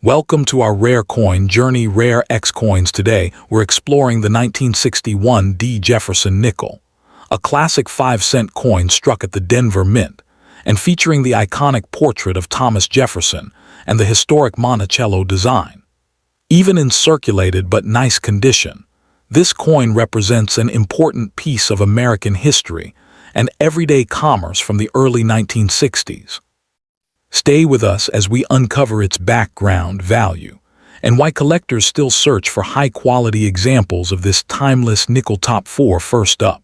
Welcome to our Rare Coin Journey Rare X Coins. Today, we're exploring the 1961 D. Jefferson Nickel, a classic 5-cent coin struck at the Denver Mint, and featuring the iconic portrait of Thomas Jefferson and the historic Monticello design. Even in circulated but nice condition, this coin represents an important piece of American history and everyday commerce from the early 1960s. Stay with us as we uncover its background, value, and why collectors still search for high-quality examples of this timeless nickel. Top 4. First up,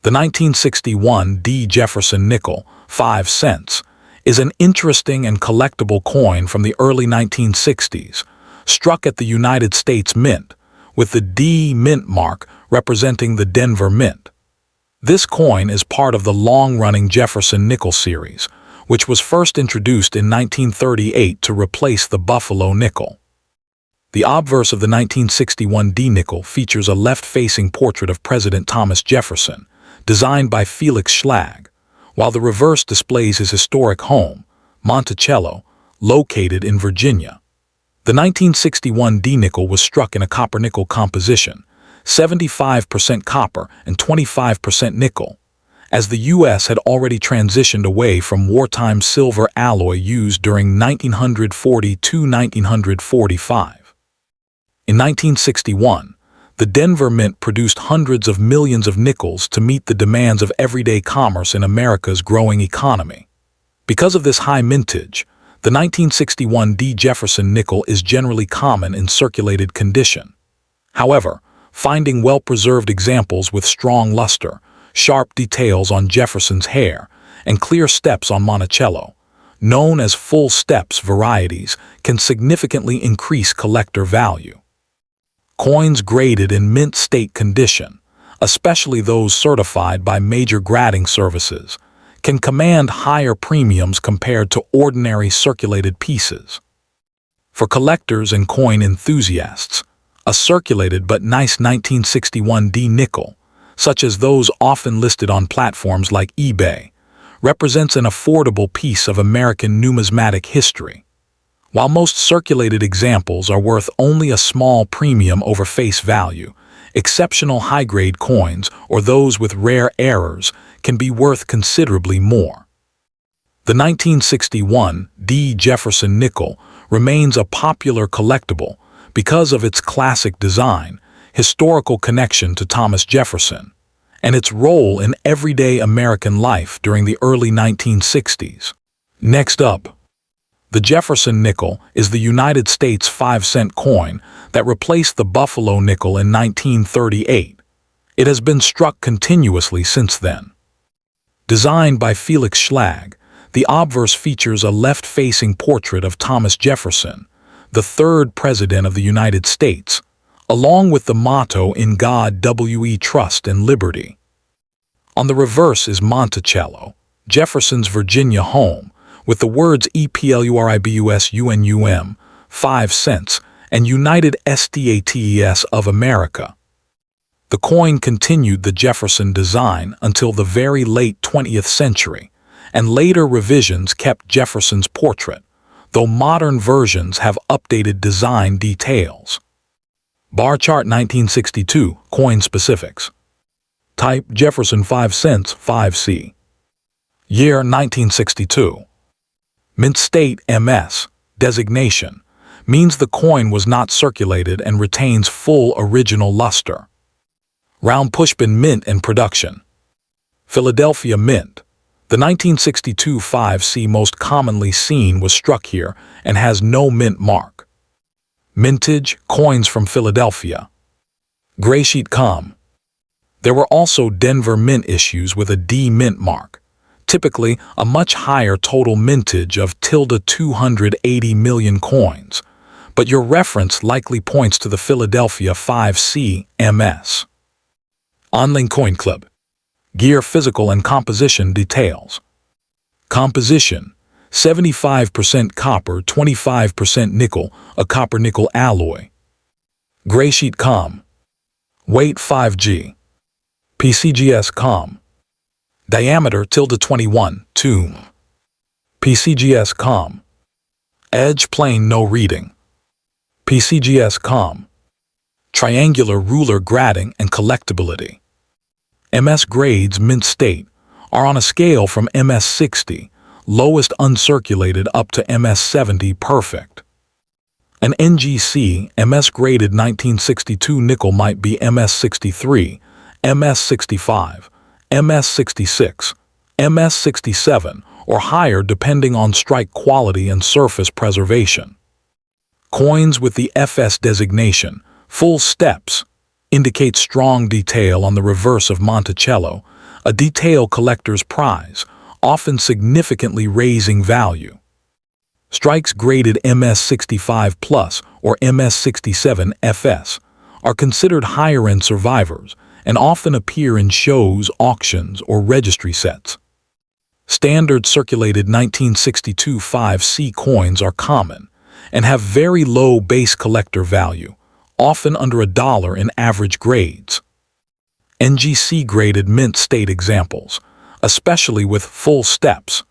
the 1961 D. Jefferson Nickel, 5 cents, is an interesting and collectible coin from the early 1960s, struck at the United States Mint, with the D mint mark representing the Denver Mint. This coin is part of the long-running Jefferson Nickel series, which was first introduced in 1938 to replace the Buffalo nickel. The obverse of the 1961 D nickel features a left-facing portrait of President Thomas Jefferson, designed by Felix Schlag, while the reverse displays his historic home, Monticello, located in Virginia. The 1961 D nickel was struck in a copper-nickel composition, 75% copper and 25% nickel, as the U.S. had already transitioned away from wartime silver alloy used during 1940 to 1945. In 1961, the Denver Mint produced hundreds of millions of nickels to meet the demands of everyday commerce in America's growing economy. Because of this high mintage, the 1961 D. Jefferson nickel is generally common in circulated condition. However, finding well-preserved examples with strong luster, sharp details on Jefferson's hair, and clear steps on Monticello, known as full steps varieties, can significantly increase collector value. Coins graded in mint state condition, especially those certified by major grading services, can command higher premiums compared to ordinary circulated pieces. For collectors and coin enthusiasts, a circulated but nice 1961 D nickel, such as those often listed on platforms like eBay, represents an affordable piece of American numismatic history. While most circulated examples are worth only a small premium over face value, exceptional high-grade coins or those with rare errors can be worth considerably more. The 1961 D. Jefferson Nickel remains a popular collectible because of its classic design, historical connection to Thomas Jefferson, and its role in everyday American life during the early 1960s. Next up, the Jefferson nickel is the United States 5-cent coin that replaced the Buffalo nickel in 1938. It has been struck continuously since then. Designed by Felix Schlag, the obverse features a left-facing portrait of Thomas Jefferson, the third President of the United States, along with the motto "In God We Trust and Liberty." On the reverse is Monticello, Jefferson's Virginia home, with the words EPLURIBUSUNUM, 5 cents, and United States of America. The coin continued the Jefferson design until the very late 20th century, and later revisions kept Jefferson's portrait, though modern versions have updated design details. Bar chart 1962, coin specifics. Type Jefferson 5 cents 5C. Year 1962. Mint state MS, designation, means the coin was not circulated and retains full original luster. Round pushpin mint and production. Philadelphia Mint. The 1962 5C most commonly seen was struck here and has no mint mark. Mintage, coins from Philadelphia. Graysheet com. There were also Denver Mint issues with a D mint mark, typically a much higher total mintage of 280 million coins, but your reference likely points to the Philadelphia 5C MS. Online Coin Club. Gear physical and composition details. Composition: 75% copper, 25% nickel, a copper-nickel alloy. Graysheet com. Weight 5G. PCGS com. Diameter 21, 2. PCGS com. Edge plain no reading. PCGS triangular ruler grading and collectability. MS grades mint state are on a scale from MS 60, lowest uncirculated, up to MS 70 perfect. An NGC MS graded 1962 nickel might be MS 63, MS 65, MS 66, MS 67, or higher depending on strike quality and surface preservation. Coins with the FS designation, full steps, indicate strong detail on the reverse of Monticello, a detail collector's prize, often significantly raising value. Strikes graded MS 65 plus or MS 67 FS are considered higher-end survivors and often appear in shows, auctions, or registry sets. Standard circulated 1962 5C coins are common and have very low base collector value, often under $1 in average grades. NGC graded mint state examples, especially with full steps,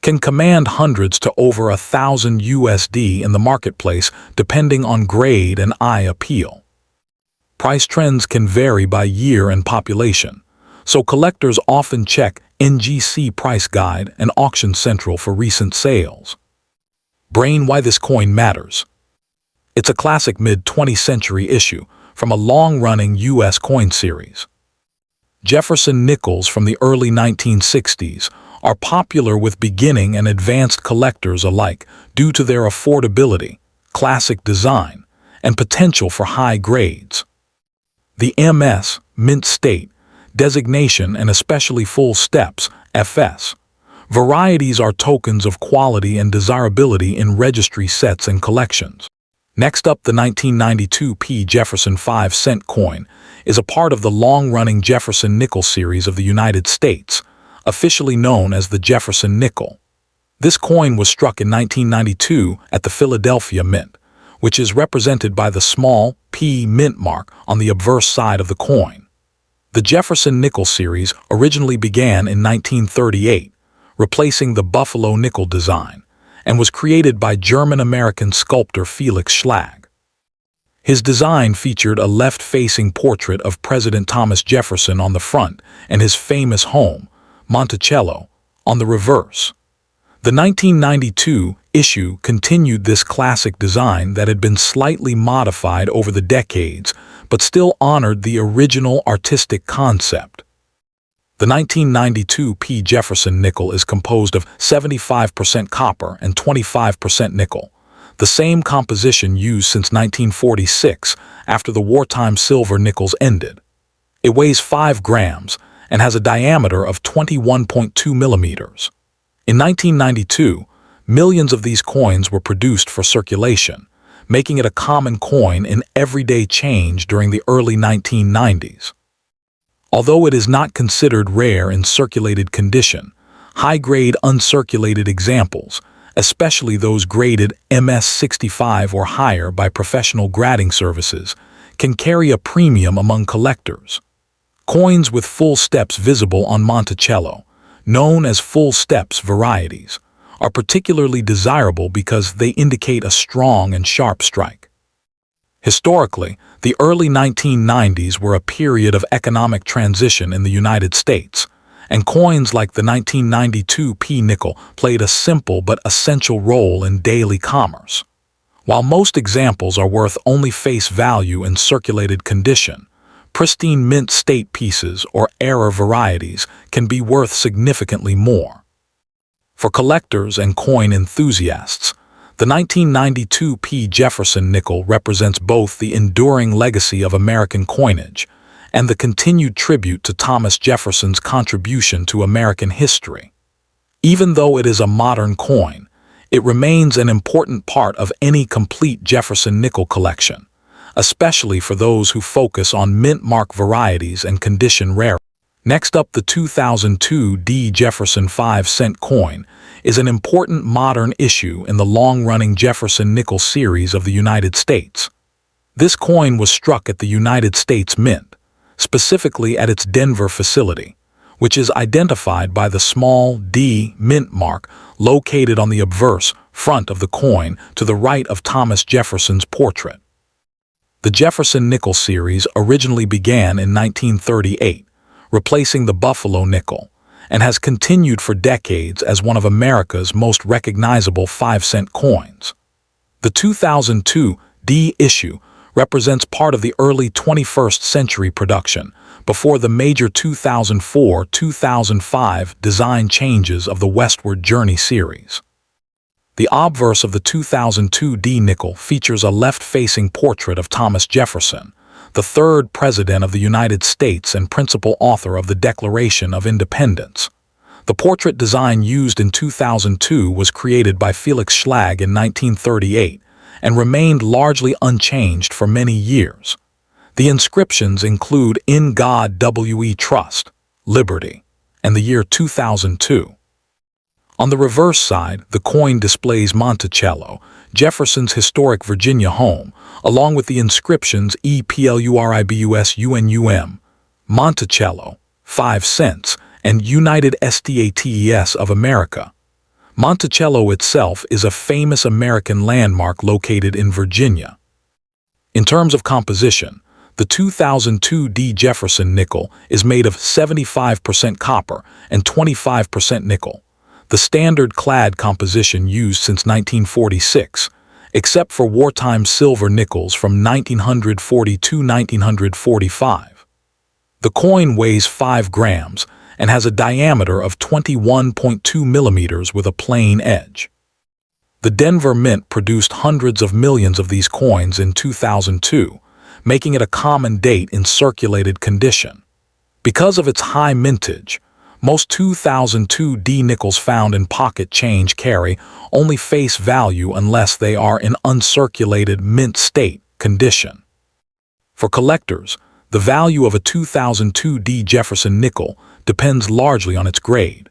can command hundreds to over $1,000 USD in the marketplace depending on grade and eye appeal. Price trends can vary by year and population, so collectors often check NGC Price Guide and Auction Central for recent sales. Brain why this coin matters. It's a classic mid-20th century issue from a long-running U.S. coin series. Jefferson Nickels from the early 1960s are popular with beginning and advanced collectors alike due to their affordability, classic design, and potential for high grades. The MS, mint state, designation and especially full steps, FS, varieties are tokens of quality and desirability in registry sets and collections. Next up, the 1992 P. Jefferson 5-cent coin is a part of the long-running Jefferson Nickels series of the United States, officially known as the Jefferson Nickel. This coin was struck in 1992 at the Philadelphia Mint, which is represented by the small P mint mark on the obverse side of the coin. The Jefferson Nickel series originally began in 1938, replacing the Buffalo nickel design, and was created by German-American sculptor Felix Schlag. His design featured a left-facing portrait of President Thomas Jefferson on the front and his famous home, Monticello, on the reverse. The 1992 issue continued this classic design that had been slightly modified over the decades, but still honored the original artistic concept. The 1992 P. Jefferson nickel is composed of 75% copper and 25% nickel, the same composition used since 1946 after the wartime silver nickels ended. It weighs 5 grams and has a diameter of 21.2 millimeters. In 1992, millions of these coins were produced for circulation, making it a common coin in everyday change during the early 1990s. Although it is not considered rare in circulated condition, high-grade uncirculated examples, especially those graded MS 65 or higher by professional grading services, can carry a premium among collectors. Coins with full steps visible on Monticello, known as full steps varieties, are particularly desirable because they indicate a strong and sharp strike. Historically, the early 1990s were a period of economic transition in the United States, and coins like the 1992 P nickel played a simple but essential role in daily commerce. While most examples are worth only face value in circulated condition, pristine mint state pieces or error varieties can be worth significantly more. For collectors and coin enthusiasts, the 1992 P. Jefferson nickel represents both the enduring legacy of American coinage and the continued tribute to Thomas Jefferson's contribution to American history. Even though it is a modern coin, it remains an important part of any complete Jefferson nickel collection, especially for those who focus on mint mark varieties and condition rarity. Next up, the 2002 D. Jefferson 5-cent coin is an important modern issue in the long-running Jefferson Nickels series of the United States. This coin was struck at the United States Mint, specifically at its Denver facility, which is identified by the small D mint mark located on the obverse front of the coin to the right of Thomas Jefferson's portrait. The Jefferson Nickels series originally began in 1938, replacing the Buffalo nickel, and has continued for decades as one of America's most recognizable 5-cent coins. The 2002 D issue represents part of the early 21st century production, before the major 2004-2005 design changes of the Westward Journey series. The obverse of the 2002 D nickel features a left-facing portrait of Thomas Jefferson, the third President of the United States and principal author of the Declaration of Independence. The portrait design used in 2002 was created by Felix Schlag in 1938 and remained largely unchanged for many years. The inscriptions include "In God We Trust," "Liberty," and the year 2002. On the reverse side, the coin displays Monticello, Jefferson's historic Virginia home, along with the inscriptions EPLURIBUSUNUM, Monticello, 5 cents, and United States of America. Monticello itself is a famous American landmark located in Virginia. In terms of composition, the 2002 D Jefferson nickel is made of 75% copper and 25% nickel, the standard clad composition used since 1946, except for wartime silver nickels from 1940–1945. The coin weighs 5 grams and has a diameter of 21.2 millimeters with a plain edge. The Denver Mint produced hundreds of millions of these coins in 2002, making it a common date in circulated condition. Because of its high mintage, most 2002 D nickels found in pocket change carry only face value unless they are in uncirculated mint state condition. For collectors, the value of a 2002 D Jefferson nickel depends largely on its grade.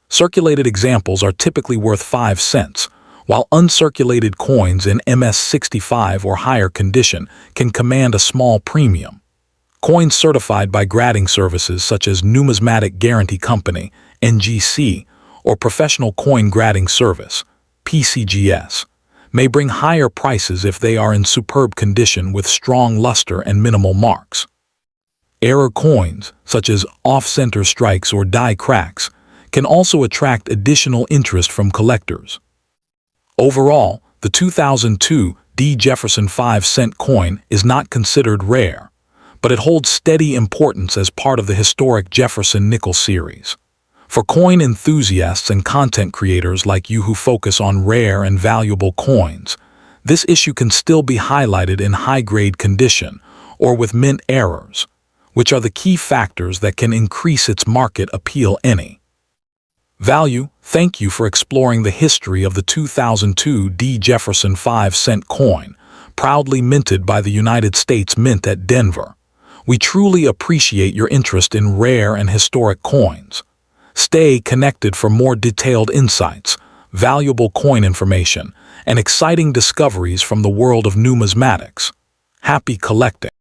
Circulated examples are typically worth 5 cents, while uncirculated coins in MS-65 or higher condition can command a small premium. Coins certified by grading services such as Numismatic Guarantee Company, NGC, or Professional Coin Grading Service, PCGS, may bring higher prices if they are in superb condition with strong luster and minimal marks. Error coins, such as off-center strikes or die cracks, can also attract additional interest from collectors. Overall, the 2002 D Jefferson 5-cent coin is not considered rare, but it holds steady importance as part of the historic Jefferson Nickels series. For coin enthusiasts and content creators like you who focus on rare and valuable coins, this issue can still be highlighted in high-grade condition or with mint errors, which are the key factors that can increase its market appeal. Value. Thank you for exploring the history of the 2002 D Jefferson 5-cent coin, proudly minted by the United States Mint at Denver. We truly appreciate your interest in rare and historic coins. Stay connected for more detailed insights, valuable coin information, and exciting discoveries from the world of numismatics. Happy collecting!